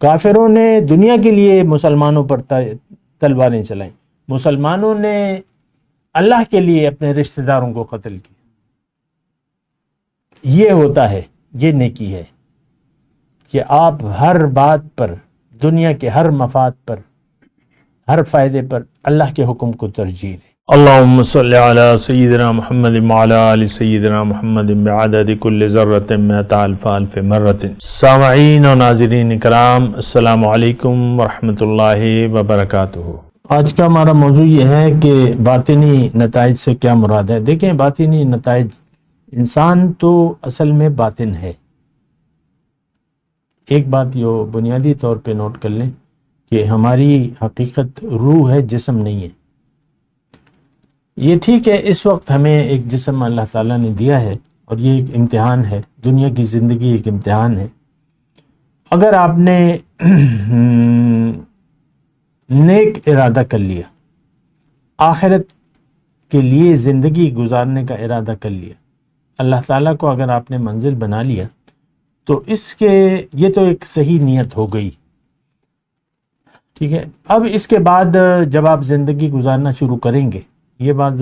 کافروں نے دنیا کے لیے مسلمانوں پر تلواریں چلائیں، مسلمانوں نے اللہ کے لیے اپنے رشتہ داروں کو قتل کیا۔ یہ ہوتا ہے، یہ نیکی ہے کہ آپ ہر بات پر، دنیا کے ہر مفاد پر، ہر فائدے پر اللہ کے حکم کو ترجیح دیں۔ اللہم صلی علی سیدنا محمد وعلی آل سیدنا محمد بعدد کل ذرۃ مئۃ الف الف مرۃ۔ سامعین و ناظرین کرام، السلام علیکم ورحمۃ اللہ وبرکاتہ۔ آج کا ہمارا موضوع یہ ہے کہ باطنی نتائج سے کیا مراد ہے۔ دیکھیں، باطنی نتائج، انسان تو اصل میں باطن ہے۔ ایک بات یہ بنیادی طور پہ نوٹ کر لیں کہ ہماری حقیقت روح ہے، جسم نہیں ہے۔ یہ ٹھیک ہے، اس وقت ہمیں ایک جسم اللہ تعالیٰ نے دیا ہے اور یہ ایک امتحان ہے، دنیا کی زندگی ایک امتحان ہے۔ اگر آپ نے نیک ارادہ کر لیا، آخرت کے لیے زندگی گزارنے کا ارادہ کر لیا، اللہ تعالیٰ کو اگر آپ نے منزل بنا لیا، تو یہ تو ایک صحیح نیت ہو گئی، ٹھیک ہے۔ اب اس کے بعد جب آپ زندگی گزارنا شروع کریں گے، یہ بات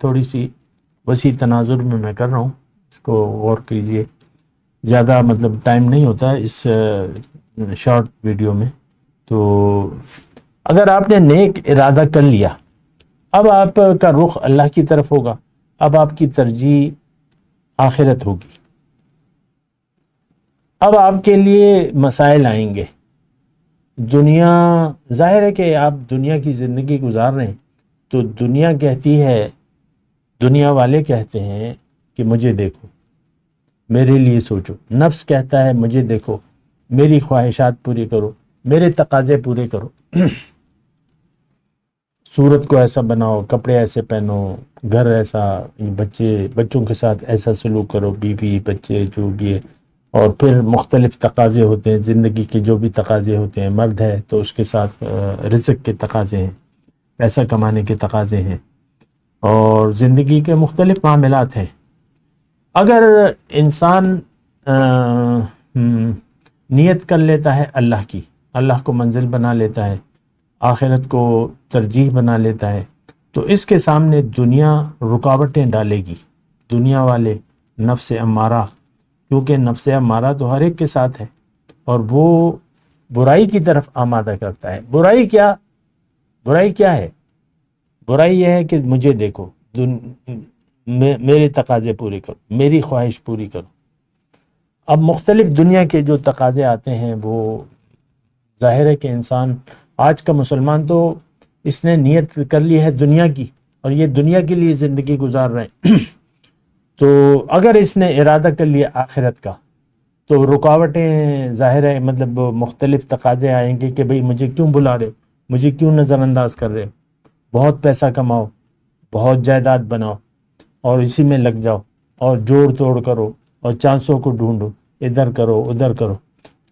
تھوڑی سی وسیع تناظر میں کر رہا ہوں، اس کو غور کیجئے، زیادہ ٹائم نہیں ہوتا اس شارٹ ویڈیو میں۔ تو اگر آپ نے نیک ارادہ کر لیا، اب آپ کا رخ اللہ کی طرف ہوگا، اب آپ کی ترجیح آخرت ہوگی۔ اب آپ کے لیے مسائل آئیں گے۔ دنیا، ظاہر ہے کہ آپ دنیا کی زندگی گزار رہے ہیں تو دنیا کہتی ہے، دنیا والے کہتے ہیں کہ مجھے دیکھو، میرے لیے سوچو۔ نفس کہتا ہے مجھے دیکھو، میری خواہشات پوری کرو، میرے تقاضے پورے کرو، صورت کو ایسا بناؤ، کپڑے ایسے پہنو، گھر ایسا، بچوں کے ساتھ ایسا سلوک کرو، بیوی بچے جو بھی ہے۔ اور پھر مختلف تقاضے ہوتے ہیں زندگی کے، جو بھی تقاضے ہوتے ہیں، مرد ہے تو اس کے ساتھ رزق کے تقاضے ہیں، پیسہ کمانے کے تقاضے ہیں، اور زندگی کے مختلف معاملات ہیں۔ اگر انسان نیت کر لیتا ہے اللہ کی، اللہ کو منزل بنا لیتا ہے، آخرت کو ترجیح بنا لیتا ہے، تو اس کے سامنے دنیا رکاوٹیں ڈالے گی۔ دنیا والے، نفس امارہ، کیونکہ نفس امارہ تو ہر ایک کے ساتھ ہے، اور وہ برائی کی طرف آمادہ کرتا ہے۔ برائی کیا ہے؟ برائی یہ ہے کہ مجھے دیکھو، میرے تقاضے پورے کرو، میری خواہش پوری کرو۔ اب مختلف دنیا کے جو تقاضے آتے ہیں، وہ ظاہر ہے کہ انسان، آج کا مسلمان تو اس نے نیت کر لی ہے دنیا کی، اور یہ دنیا کے لیے زندگی گزار رہے ہیں۔ تو اگر اس نے ارادہ کر لیا آخرت کا، تو رکاوٹیں ظاہر ہے، مختلف تقاضے آئیں گے کہ بھئی مجھے کیوں بلا رہے ہو، مجھے کیوں نظر انداز کر رہے ہو، بہت پیسہ کماؤ، بہت جائیداد بناؤ، اور اسی میں لگ جاؤ، اور جوڑ توڑ کرو، اور چانسوں کو ڈھونڈو، ادھر کرو ادھر کرو۔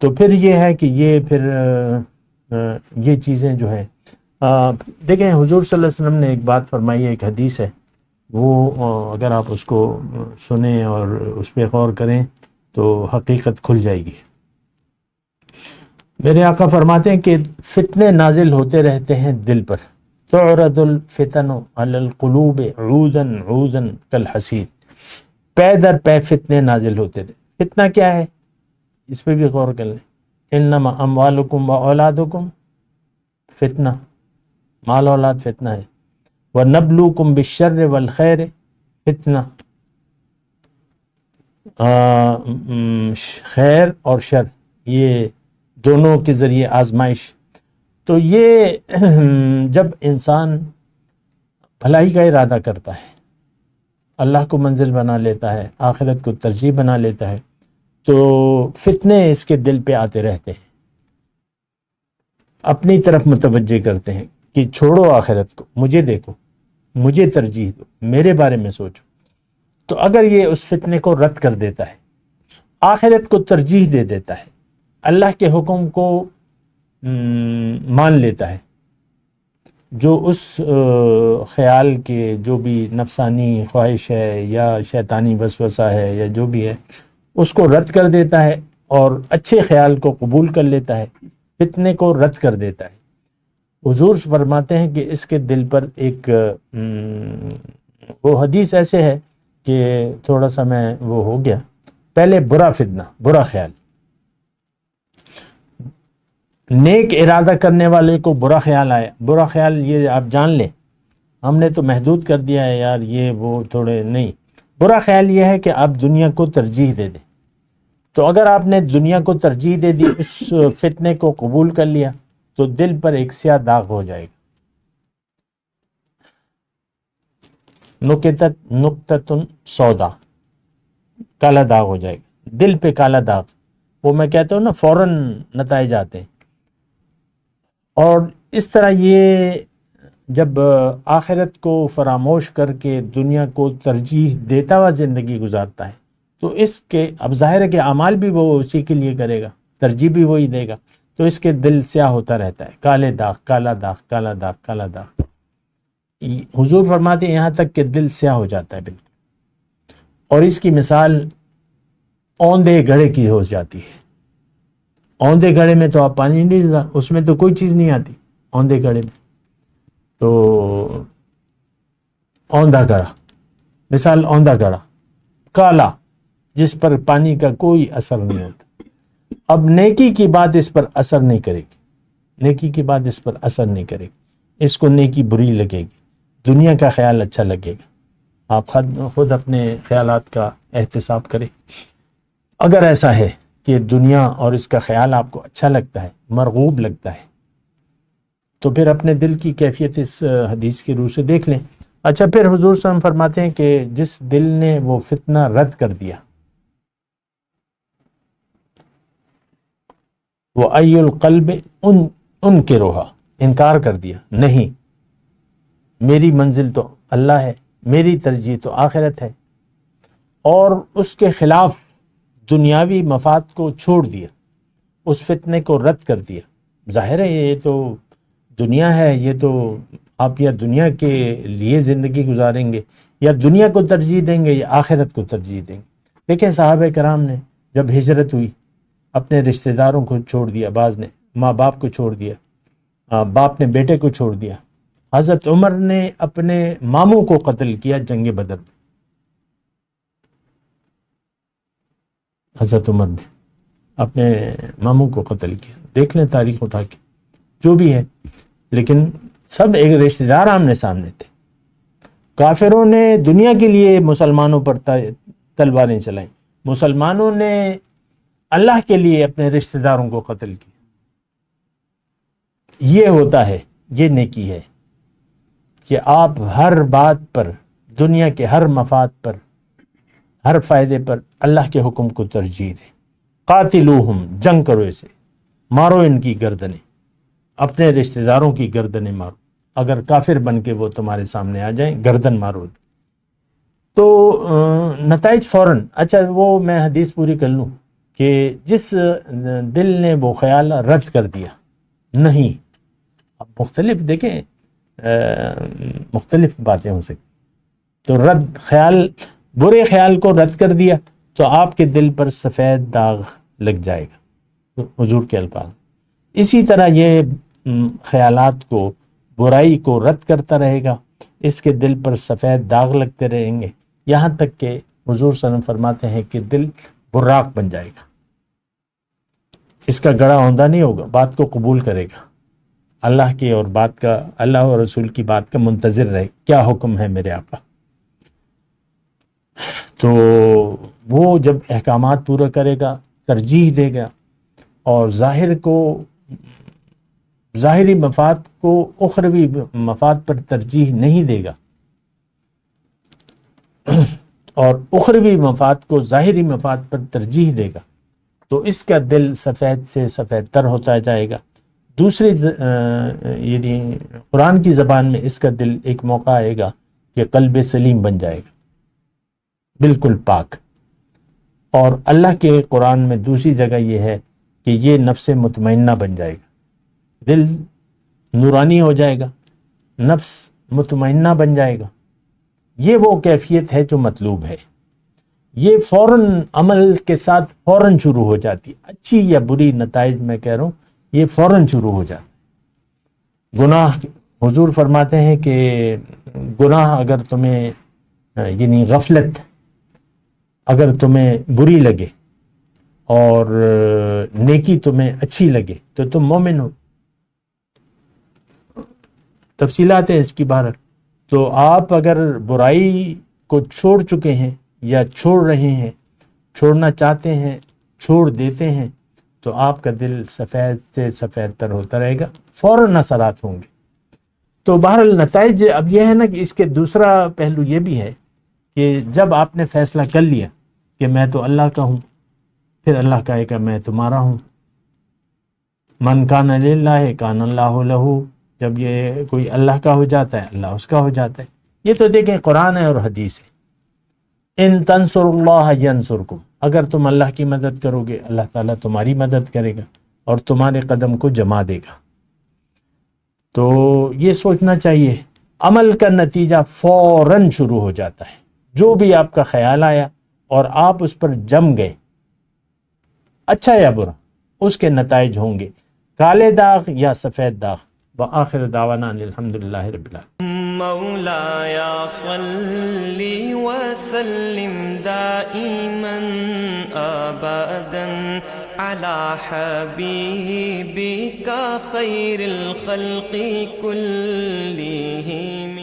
تو پھر یہ ہے کہ یہ چیزیں جو ہیں، دیکھیں حضور صلی اللہ علیہ وسلم نے ایک بات فرمائی ہے، ایک حدیث ہے، وہ اگر آپ اس کو سنیں اور اس پہ غور کریں تو حقیقت کھل جائے گی۔ میرے آقا فرماتے ہیں کہ فتنے نازل ہوتے رہتے ہیں دل پر، تعرض الفتن علی القلوب عودا عودا کالحصیر، پے در پے فتنے نازل ہوتے رہتے۔ فتنہ کیا ہے؟ اس پہ بھی غور کر لیں۔ انما اموالکم و اولادکم فتنہ، مال اولاد فتنہ ہے۔ وَنَبْلُوكُمْ بِالشَّرِّ وَالْخَيْرِ فتنہ، خیر اور شر، یہ دونوں کے ذریعے آزمائش۔ تو یہ جب انسان بھلائی کا ارادہ کرتا ہے، اللہ کو منزل بنا لیتا ہے، آخرت کو ترجیح بنا لیتا ہے، تو فتنے اس کے دل پہ آتے رہتے ہیں، اپنی طرف متوجہ کرتے ہیں کہ چھوڑو آخرت کو، مجھے دیکھو، مجھے ترجیح دو، میرے بارے میں سوچو۔ تو اگر یہ اس فتنے کو رد کر دیتا ہے، آخرت کو ترجیح دے دیتا ہے، اللہ کے حکم کو مان لیتا ہے، جو اس خیال کے جو بھی نفسانی خواہش ہے یا شیطانی وسوسہ ہے یا جو بھی ہے، اس کو رد کر دیتا ہے اور اچھے خیال کو قبول کر لیتا ہے، فتنے کو رد کر دیتا ہے۔ حضور فرماتے ہیں کہ اس کے دل پر ایک وہ حدیث ایسے ہے کہ تھوڑا سا میں وہ ہو گیا، پہلے برا فتنہ، برا خیال، نیک ارادہ کرنے والے کو برا خیال آیا، برا خیال یہ آپ جان لیں، ہم نے تو محدود کر دیا ہے یار یہ وہ تھوڑے نہیں، برا خیال یہ ہے کہ آپ دنیا کو ترجیح دے دیں۔ تو اگر آپ نے دنیا کو ترجیح دے دی، اس فتنے کو قبول کر لیا، تو دل پر ایک سیاہ داغ ہو جائے گا، نقطۃ سودا، کالا داغ ہو جائے گا دل پہ، کالا داغ، وہ میں کہتا ہوں نا فوراً نتائج آتے ہیں۔ اور اس طرح یہ جب آخرت کو فراموش کر کے دنیا کو ترجیح دیتا ہوا زندگی گزارتا ہے، تو اس کے اب ظاہر ہے کہ اعمال بھی وہ اسی کے لیے کرے گا، ترجیح بھی وہی دے گا، تو اس کے دل سیاہ ہوتا رہتا ہے، کالے داغ، کالا داغ، کالا داغ، کالا داغ۔ حضور فرماتے ہیں یہاں تک کہ دل سیاہ ہو جاتا ہے بالکل، اور اس کی مثال اوندے گھڑے کی ہو جاتی ہے۔ اوندے گھڑے میں تو آپ پانی نہیں ڈالتا، اس میں تو کوئی چیز نہیں آتی اوندے گھڑے میں، تو اوندا گھڑا، مثال اوندا گھڑا کالا، جس پر پانی کا کوئی اثر نہیں ہوتا۔ اب نیکی کی بات اس پر اثر نہیں کرے گی، نیکی کی بات اس پر اثر نہیں کرے گی، اس کو نیکی بری لگے گی، دنیا کا خیال اچھا لگے گا۔ آپ خود اپنے خیالات کا احتساب کریں۔ اگر ایسا ہے کہ دنیا اور اس کا خیال آپ کو اچھا لگتا ہے، مرغوب لگتا ہے، تو پھر اپنے دل کی کیفیت اس حدیث کی روح سے دیکھ لیں۔ اچھا، پھر حضور صلی اللہ علیہ وسلم فرماتے ہیں کہ جس دل نے وہ فتنہ رد کر دیا، وہ ای القلب ان کے روحا، انکار کر دیا، نہیں میری منزل تو اللہ ہے، میری ترجیح تو آخرت ہے، اور اس کے خلاف دنیاوی مفاد کو چھوڑ دیا، اس فتنے کو رد کر دیا۔ ظاہر ہے یہ تو دنیا ہے، یہ تو آپ یا دنیا کے لیے زندگی گزاریں گے، یا دنیا کو ترجیح دیں گے، یا آخرت کو ترجیح دیں گے۔ دیکھیں صحابہ کرام نے جب ہجرت ہوئی، اپنے رشتہ داروں کو چھوڑ دیا، بعض نے ماں باپ کو چھوڑ دیا، باپ نے بیٹے کو چھوڑ دیا۔ حضرت عمر نے اپنے ماموں کو قتل کیا جنگ بدر میں، حضرت عمر نے اپنے ماموں کو قتل کیا، دیکھ لیں تاریخ اٹھا کے، جو بھی ہے، لیکن سب ایک رشتہ دار آمنے سامنے تھے۔ کافروں نے دنیا کے لیے مسلمانوں پر تلواریں چلائیں، مسلمانوں نے اللہ کے لیے اپنے رشتہ داروں کو قتل کیا۔ یہ ہوتا ہے، یہ نیکی ہے کہ آپ ہر بات پر، دنیا کے ہر مفاد پر، ہر فائدے پر اللہ کے حکم کو ترجیح دیں۔ قاتلوہم، جنگ کرو اسے، مارو ان کی گردنیں، اپنے رشتہ داروں کی گردنیں مارو، اگر کافر بن کے وہ تمہارے سامنے آ جائیں گردن مارو۔ تو نتائج فوراً، اچھا وہ میں حدیث پوری کر لوں کہ جس دل نے وہ خیال رد کر دیا، نہیں، اب مختلف دیکھیں مختلف باتیں ہو سکتی، تو رد خیال، برے خیال کو رد کر دیا تو آپ کے دل پر سفید داغ لگ جائے گا، حضور کے الفاظ۔ اسی طرح یہ خیالات کو، برائی کو رد کرتا رہے گا، اس کے دل پر سفید داغ لگتے رہیں گے، یہاں تک کہ حضور صلی اللہ علیہ وسلم فرماتے ہیں کہ دل براق بن جائے گا، اس کا گڑا ہوندہ نہیں ہوگا، بات کو قبول کرے گا، اللہ کی اور بات کا، اللہ اور رسول کی بات کا منتظر رہے، کیا حکم ہے میرے آقا۔ تو وہ جب احکامات پورا کرے گا، ترجیح دے گا، اور ظاہری مفاد کو اخروی مفاد پر ترجیح نہیں دے گا، اور اخروی مفاد کو ظاہری مفاد پر ترجیح دے گا، تو اس کا دل سفید سے سفید تر ہوتا جائے گا۔ دوسری یعنی قرآن کی زبان میں اس کا دل ایک موقع آئے گا کہ قلب سلیم بن جائے گا، بالکل پاک۔ اور اللہ کے قرآن میں دوسری جگہ یہ ہے کہ یہ نفس مطمئنہ بن جائے گا، دل نورانی ہو جائے گا، نفس مطمئنہ بن جائے گا۔ یہ وہ کیفیت ہے جو مطلوب ہے، یہ فوراً عمل کے ساتھ فوراً شروع ہو جاتی ہے، اچھی یا بری نتائج میں کہہ رہا ہوں یہ فوراً شروع ہو جاتا ہے۔ گناہ، حضور فرماتے ہیں کہ گناہ اگر تمہیں یعنی غفلت اگر تمہیں بری لگے اور نیکی تمہیں اچھی لگے تو تم مومن ہو۔ تفصیلات ہیں اس کی بہرحال۔ تو آپ اگر برائی کو چھوڑ چکے ہیں یا چھوڑ رہے ہیں، چھوڑنا چاہتے ہیں، چھوڑ دیتے ہیں، تو آپ کا دل سفید سے سفید تر ہوتا رہے گا، فوراً اثرات ہوں گے۔ تو بہرحال نتائج اب یہ ہے نا کہ اس کے دوسرا پہلو یہ بھی ہے کہ جب آپ نے فیصلہ کر لیا کہ میں تو اللہ کا ہوں، پھر اللہ کہے گا میں تمہارا ہوں۔ من کان للہ کان اللہ لہ، جب یہ کوئی اللہ کا ہو جاتا ہے اللہ اس کا ہو جاتا ہے۔ یہ تو دیکھیں قرآن ہے اور حدیث ہے۔ ان تنصر اللہ ینصرکم، اگر تم اللہ کی مدد کرو گے اللہ تعالیٰ تمہاری مدد کرے گا اور تمہارے قدم کو جما دے گا۔ تو یہ سوچنا چاہیے، عمل کا نتیجہ فوراً شروع ہو جاتا ہے۔ جو بھی آپ کا خیال آیا اور آپ اس پر جم گئے، اچھا یا برا، اس کے نتائج ہوں گے، کالے داغ یا سفید داغ۔ وآخر دعوانا الحمدللہ رب العالمین۔ مولاي صل وسلم دائما ابدا على حبيبك خير الخلق كلهم